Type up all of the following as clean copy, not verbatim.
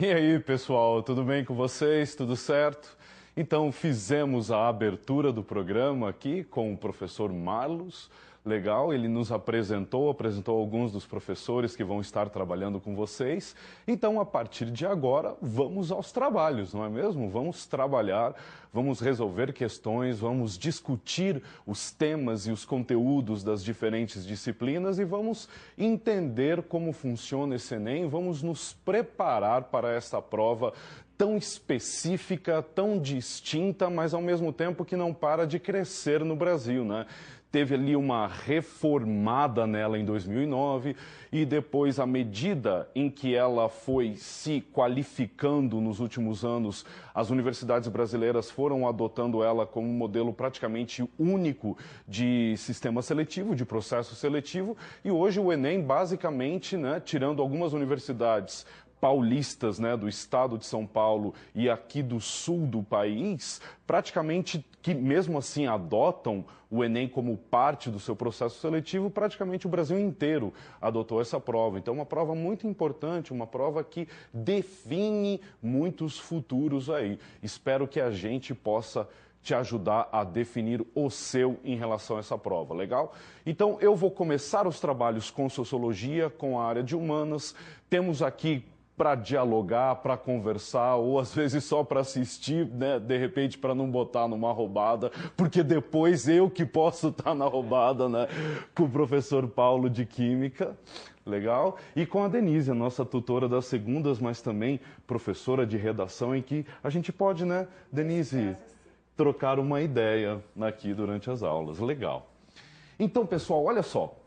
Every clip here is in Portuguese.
E aí, pessoal, tudo bem com vocês? Tudo certo? Então, fizemos a abertura do programa aqui com o professor Marlos. Legal, ele nos apresentou alguns dos professores que vão estar trabalhando com vocês. Então, a partir de agora, vamos aos trabalhos, não é mesmo? Vamos trabalhar, vamos resolver questões, vamos discutir os temas e os conteúdos das diferentes disciplinas e vamos entender como funciona esse Enem, vamos nos preparar para essa prova tão específica, tão distinta, mas ao mesmo tempo que não para de crescer no Brasil, né? Teve ali uma reformada nela em 2009 e depois, à medida em que ela foi se qualificando nos últimos anos, as universidades brasileiras foram adotando ela como um modelo praticamente único de sistema seletivo, de processo seletivo, e hoje o Enem, basicamente, né, tirando algumas universidades paulistas, né, do estado de São Paulo e aqui do sul do país, praticamente que mesmo assim adotam o Enem como parte do seu processo seletivo, praticamente o Brasil inteiro adotou essa prova. Então, uma prova muito importante, uma prova que define muitos futuros aí. Espero que a gente possa te ajudar a definir o seu em relação a essa prova, legal? Então, eu vou começar os trabalhos com Sociologia, com a área de Humanas. Temos aqui para dialogar, para conversar, ou às vezes só para assistir, né? De repente para não botar numa roubada, porque depois eu que posso estar na roubada, né? Com o professor Paulo de Química, legal? E com a Denise, a nossa tutora das segundas, mas também professora de redação, em que a gente pode, né, Denise, trocar uma ideia aqui durante as aulas, legal. Então, pessoal, olha só.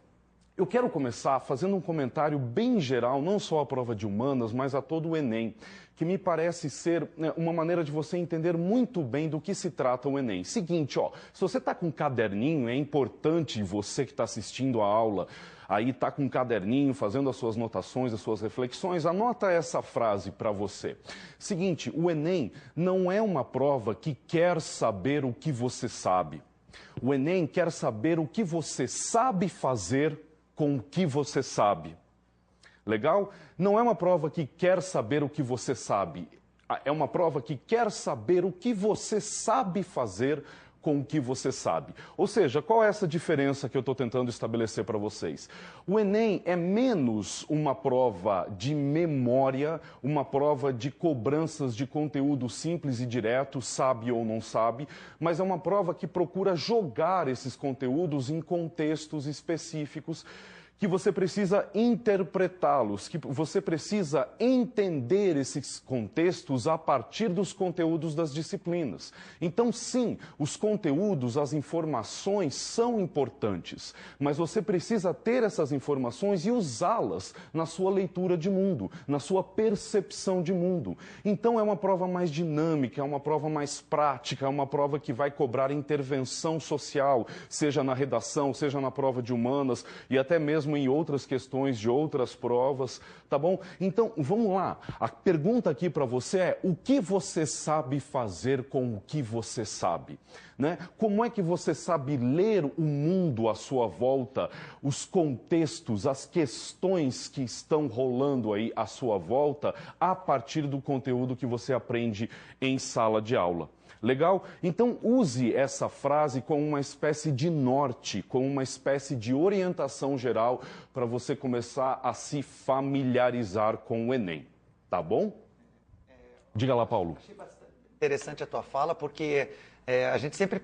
Eu quero começar fazendo um comentário bem geral, não só à prova de Humanas, mas a todo o Enem, que me parece ser, né, uma maneira de você entender muito bem do que se trata o Enem. Seguinte, ó, se você está com um caderninho, é importante você que está assistindo a aula, aí está com um caderninho, fazendo as suas anotações, as suas reflexões, anota essa frase para você. Seguinte, o Enem não é uma prova que quer saber o que você sabe. O Enem quer saber o que você sabe fazer com o que você sabe. Legal? Não é uma prova que quer saber o que você sabe. É uma prova que quer saber o que você sabe fazer com o que você sabe. Ou seja, qual é essa diferença que eu estou tentando estabelecer para vocês? O Enem é menos uma prova de memória, uma prova de cobranças de conteúdo simples e direto, sabe ou não sabe, mas é uma prova que procura jogar esses conteúdos em contextos específicos, que você precisa interpretá-los, que você precisa entender esses contextos a partir dos conteúdos das disciplinas. Então, sim, os conteúdos, as informações são importantes, mas você precisa ter essas informações e usá-las na sua leitura de mundo, na sua percepção de mundo. Então, é uma prova mais dinâmica, é uma prova mais prática, é uma prova que vai cobrar intervenção social, seja na redação, seja na prova de Humanas e até mesmo em outras questões de outras provas, tá bom? Então, vamos lá. A pergunta aqui para você é: o que você sabe fazer com o que você sabe? Né? Como é que você sabe ler o mundo à sua volta, os contextos, as questões que estão rolando aí à sua volta, a partir do conteúdo que você aprende em sala de aula? Legal? Então, use essa frase como uma espécie de norte, como uma espécie de orientação geral para você começar a se familiarizar com o Enem. Tá bom? Diga lá, Paulo. Achei bastante interessante a tua fala, porque a gente sempre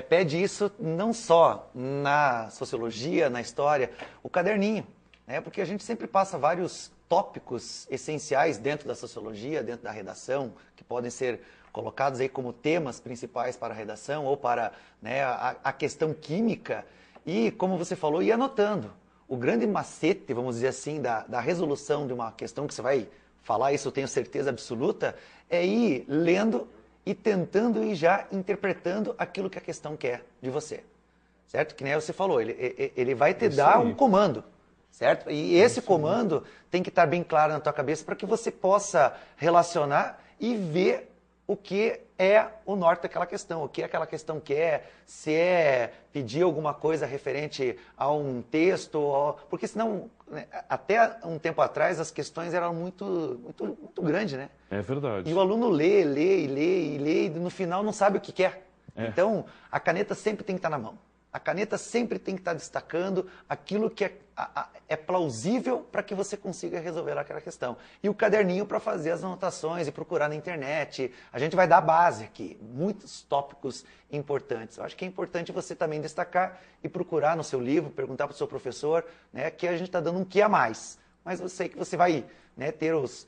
pede isso não só na sociologia, na história, o caderninho, né? Porque a gente sempre passa vários tópicos essenciais dentro da sociologia, dentro da redação, que podem ser colocados aí como temas principais para a redação ou para, né, a questão química, e, como você falou, ir anotando. O grande macete, vamos dizer assim, da resolução de uma questão que você vai falar, isso eu tenho certeza absoluta, é ir lendo e tentando ir já interpretando aquilo que a questão quer de você. Certo? Que nem você falou, ele vai te dar um comando. Certo? E esse comando tem que estar bem claro na tua cabeça para que você possa relacionar e ver o que é o norte daquela questão, o que aquela questão quer, se é pedir alguma coisa referente a um texto, porque senão, né, até um tempo atrás, as questões eram muito grandes, né? É verdade. E o aluno lê, e no final não sabe o que quer. Então, a caneta sempre tem que estar na mão. A caneta sempre tem que estar destacando aquilo que é plausível para que você consiga resolver aquela questão. E o caderninho para fazer as anotações e procurar na internet. A gente vai dar base aqui, muitos tópicos importantes. Eu acho que é importante você também destacar e procurar no seu livro, perguntar para o seu professor, né, que a gente está dando um que a mais. Mas eu sei que você vai, né, ter os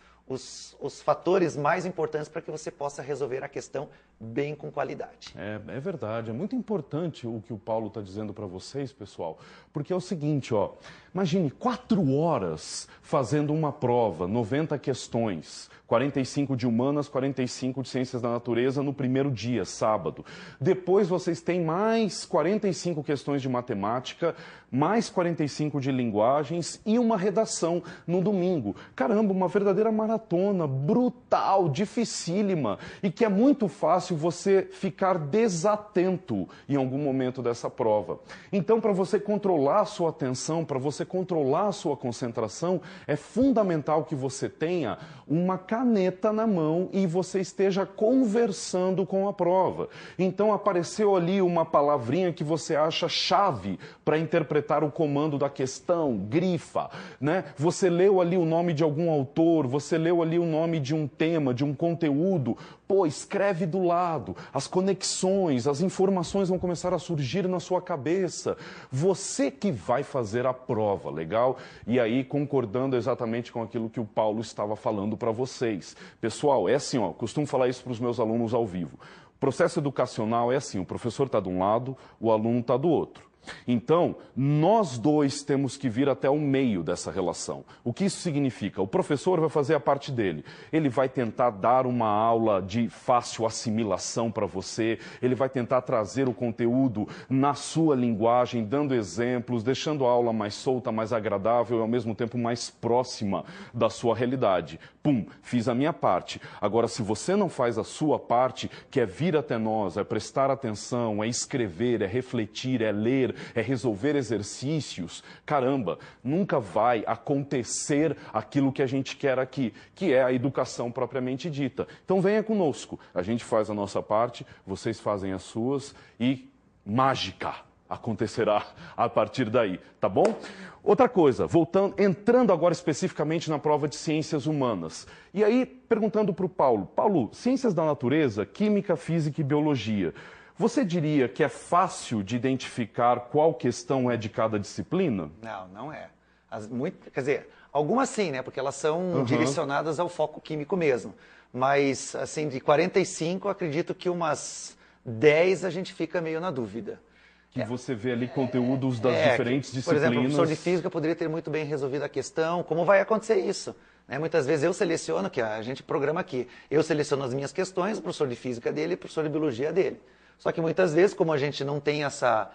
fatores mais importantes para que você possa resolver a questão bem com qualidade. É verdade, é muito importante o que o Paulo está dizendo para vocês, pessoal, porque é o seguinte, ó, imagine 4 horas fazendo uma prova, 90 questões, 45 de humanas, 45 de ciências da natureza no primeiro dia, sábado. Depois vocês têm mais 45 questões de matemática, mais 45 de linguagens e uma redação no domingo. Caramba, uma verdadeira maratona, brutal, dificílima e que é muito fácil você ficar desatento em algum momento dessa prova. Então, para você controlar a sua atenção, para você controlar a sua concentração, é fundamental que você tenha uma caneta na mão e você esteja conversando com a prova. Então, apareceu ali uma palavrinha que você acha chave para interpretar o comando da questão, grifa, né? Você leu ali o nome de algum autor, você leu ali o nome de um tema, de um conteúdo, pô, escreve do lado, as conexões, as informações vão começar a surgir na sua cabeça. Você que vai fazer a prova, legal? E aí, concordando exatamente com aquilo que o Paulo estava falando para vocês. Pessoal, é assim, ó, costumo falar isso para os meus alunos ao vivo. O processo educacional é assim, o professor está de um lado, o aluno está do outro. Então, nós dois temos que vir até o meio dessa relação. O que isso significa? O professor vai fazer a parte dele. Ele vai tentar dar uma aula de fácil assimilação para você, ele vai tentar trazer o conteúdo na sua linguagem, dando exemplos, deixando a aula mais solta, mais agradável e ao mesmo tempo mais próxima da sua realidade. Pum, fiz a minha parte. Agora, se você não faz a sua parte, que é vir até nós, é prestar atenção, é escrever, é refletir, é ler, é resolver exercícios, caramba, nunca vai acontecer aquilo que a gente quer aqui, que é a educação propriamente dita. Então venha conosco, a gente faz a nossa parte, vocês fazem as suas e mágica acontecerá a partir daí, tá bom? Outra coisa, entrando agora especificamente na prova de ciências humanas. E aí, perguntando para o Paulo, ciências da natureza, química, física e biologia, você diria que é fácil de identificar qual questão é de cada disciplina? Não, não é. Quer dizer, algumas sim, né? Porque elas são direcionadas ao foco químico mesmo. Mas, assim, de 45, acredito que umas 10 a gente fica meio na dúvida. Que você vê ali conteúdos das diferentes disciplinas. Por exemplo, o professor de física poderia ter muito bem resolvido a questão. Como vai acontecer isso? Né? Muitas vezes eu seleciono, que a gente programa aqui, eu seleciono as minhas questões, o professor de física dele e o professor de biologia dele. Só que muitas vezes, como a gente não tem essa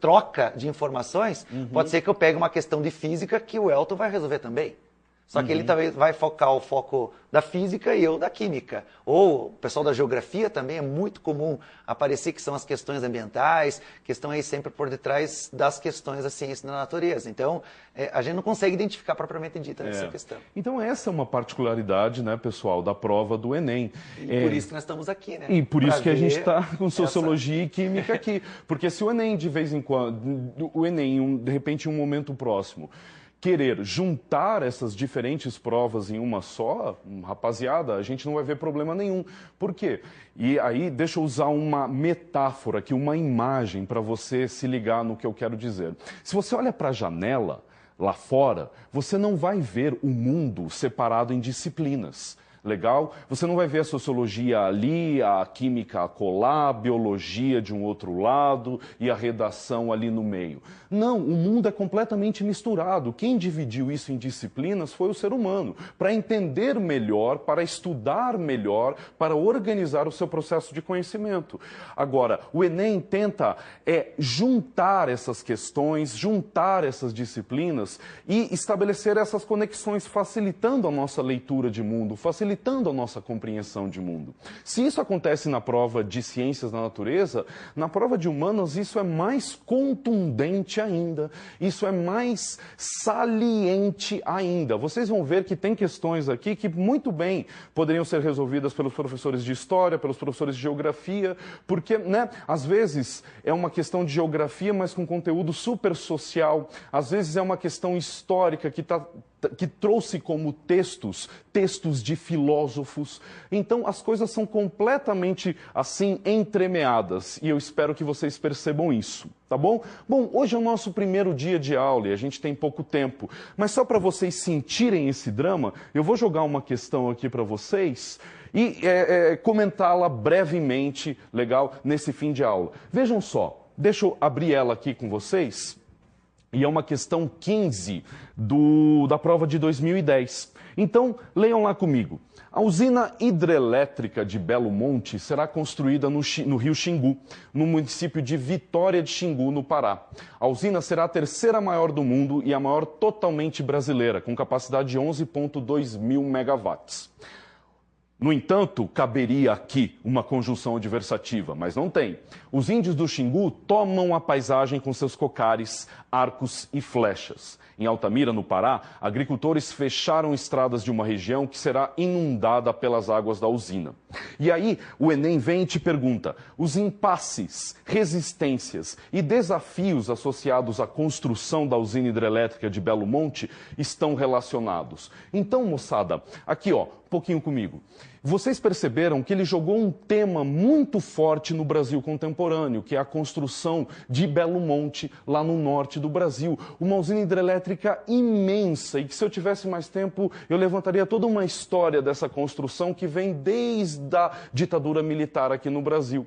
troca de informações, pode ser que eu pegue uma questão de física que o Elton vai resolver também. Só que ele talvez vai focar o foco da física e eu da química. Ou o pessoal da geografia também é muito comum aparecer que são as questões ambientais, que estão aí sempre por detrás das questões da ciência da natureza. Então, a gente não consegue identificar propriamente dita essa questão. Então, essa é uma particularidade, né, pessoal, da prova do Enem. E por isso que nós estamos aqui, né? E por isso que a gente está com sociologia e química aqui. Porque se o Enem, de vez em quando, o Enem, de repente, em um momento próximo, querer juntar essas diferentes provas em uma só, rapaziada, a gente não vai ver problema nenhum. Por quê? E aí, deixa eu usar uma metáfora aqui, uma imagem para você se ligar no que eu quero dizer. Se você olha para a janela, lá fora, você não vai ver o mundo separado em disciplinas. Legal? Você não vai ver a sociologia ali, a química acolá, a biologia de um outro lado e a redação ali no meio. Não, o mundo é completamente misturado. Quem dividiu isso em disciplinas foi o ser humano, para entender melhor, para estudar melhor, para organizar o seu processo de conhecimento. Agora, o Enem tenta juntar essas questões, juntar essas disciplinas e estabelecer essas conexões, facilitando a nossa leitura de mundo, facilitando facilitando a nossa compreensão de mundo. Se isso acontece na prova de ciências da natureza, na prova de humanas isso é mais contundente ainda, isso é mais saliente ainda. Vocês vão ver que tem questões aqui que muito bem poderiam ser resolvidas pelos professores de história, pelos professores de geografia, porque, né, às vezes é uma questão de geografia, mas com conteúdo super social, às vezes é uma questão histórica que trouxe como textos de filósofos. Então, as coisas são completamente, assim, entremeadas. E eu espero que vocês percebam isso, tá bom? Bom, hoje é o nosso primeiro dia de aula e a gente tem pouco tempo. Mas só para vocês sentirem esse drama, eu vou jogar uma questão aqui para vocês e comentá-la brevemente, legal, nesse fim de aula. Vejam só, deixa eu abrir ela aqui com vocês. E é uma questão 15 da prova de 2010. Então, leiam lá comigo. A usina hidrelétrica de Belo Monte será construída no rio Xingu, no município de Vitória de Xingu, no Pará. A usina será a terceira maior do mundo e a maior totalmente brasileira, com capacidade de 11,2 mil megawatts. No entanto, caberia aqui uma conjunção adversativa, mas não tem. Os índios do Xingu tomam a paisagem com seus cocares, arcos e flechas. Em Altamira, no Pará, agricultores fecharam estradas de uma região que será inundada pelas águas da usina. E aí, o Enem vem e te pergunta: os impasses, resistências e desafios associados à construção da usina hidrelétrica de Belo Monte estão relacionados. Então, moçada, aqui ó, um pouquinho comigo. Vocês perceberam que ele jogou um tema muito forte no Brasil contemporâneo, que é a construção de Belo Monte, lá no norte do Brasil. Uma usina hidrelétrica imensa e que, se eu tivesse mais tempo, eu levantaria toda uma história dessa construção que vem desde a ditadura militar aqui no Brasil.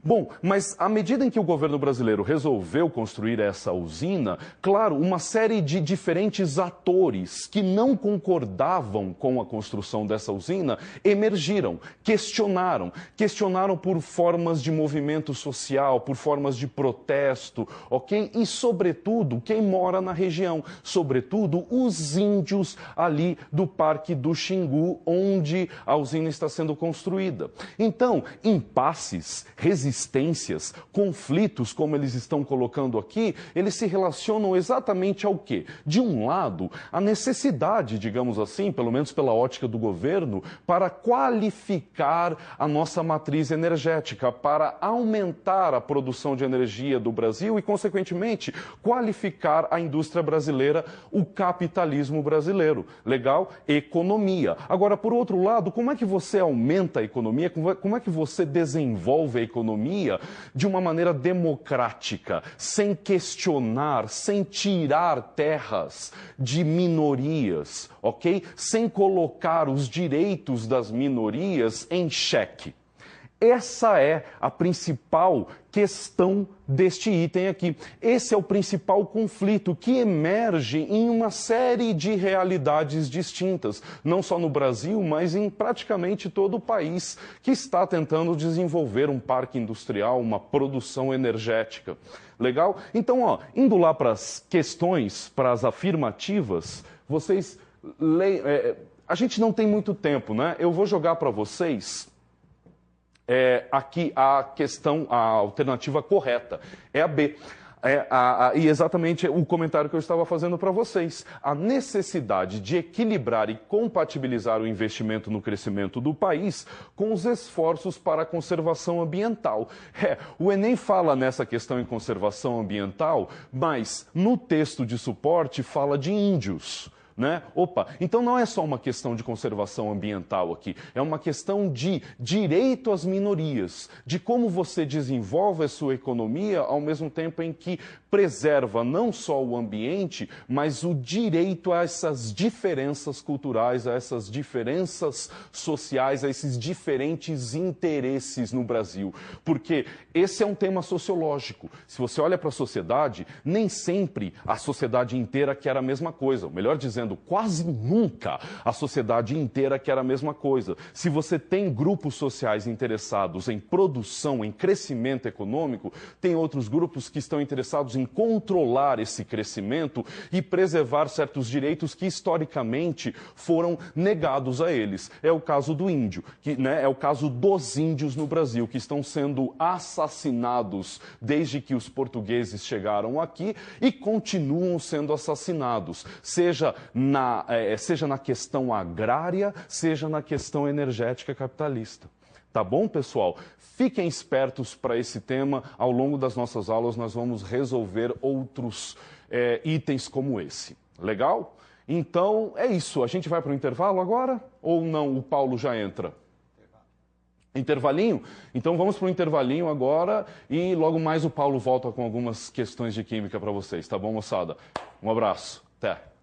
Bom, mas à medida em que o governo brasileiro resolveu construir essa usina, claro, uma série de diferentes atores que não concordavam com a construção dessa usina emergiram, questionaram por formas de movimento social, por formas de protesto, ok? E, sobretudo, quem mora na região, sobretudo os índios ali do Parque do Xingu, onde a usina está sendo construída. Então, impasses, resistências, conflitos, como eles estão colocando aqui, eles se relacionam exatamente ao quê? De um lado, a necessidade, digamos assim, pelo menos pela ótica do governo, para qualificar a nossa matriz energética, para aumentar a produção de energia do Brasil e, consequentemente, qualificar a indústria brasileira, o capitalismo brasileiro. Legal? Economia. Agora, por outro lado, como é que você aumenta a economia? Como é que você desenvolve a economia de uma maneira democrática, sem questionar, sem tirar terras de minorias, ok? Sem colocar os direitos das minorias em xeque. Essa é a principal questão deste item aqui. Esse é o principal conflito que emerge em uma série de realidades distintas, não só no Brasil, mas em praticamente todo o país que está tentando desenvolver um parque industrial, uma produção energética. Legal? Então, ó, indo lá para as questões, para as afirmativas, vocês leem. A gente não tem muito tempo, né? Eu vou jogar para vocês. Aqui a questão, a alternativa correta é a B. E exatamente o comentário que eu estava fazendo para vocês. A necessidade de equilibrar e compatibilizar o investimento no crescimento do país com os esforços para a conservação ambiental. O Enem fala nessa questão em conservação ambiental, mas no texto de suporte fala de índios. Né? Opa, então não é só uma questão de conservação ambiental aqui, é uma questão de direito às minorias, de como você desenvolve a sua economia ao mesmo tempo em que preserva não só o ambiente, mas o direito a essas diferenças culturais, a essas diferenças sociais, a esses diferentes interesses no Brasil. Porque esse é um tema sociológico. Se você olha para a sociedade, nem sempre a sociedade inteira quer a mesma coisa, ou melhor dizendo, quase nunca a sociedade inteira quer a mesma coisa. Se você tem grupos sociais interessados em produção, em crescimento econômico, tem outros grupos que estão interessados em controlar esse crescimento e preservar certos direitos que historicamente foram negados a eles. É o caso do índio, é o caso dos índios no Brasil, que estão sendo assassinados desde que os portugueses chegaram aqui e continuam sendo assassinados, seja na questão agrária, seja na questão energética capitalista. Tá bom, pessoal? Fiquem espertos para esse tema. Ao longo das nossas aulas, nós vamos resolver outros itens como esse. Legal? Então, é isso. A gente vai para o intervalo agora? Ou não? O Paulo já entra? Intervalinho? Então, vamos para o intervalinho agora e logo mais o Paulo volta com algumas questões de química para vocês. Tá bom, moçada? Um abraço. Até.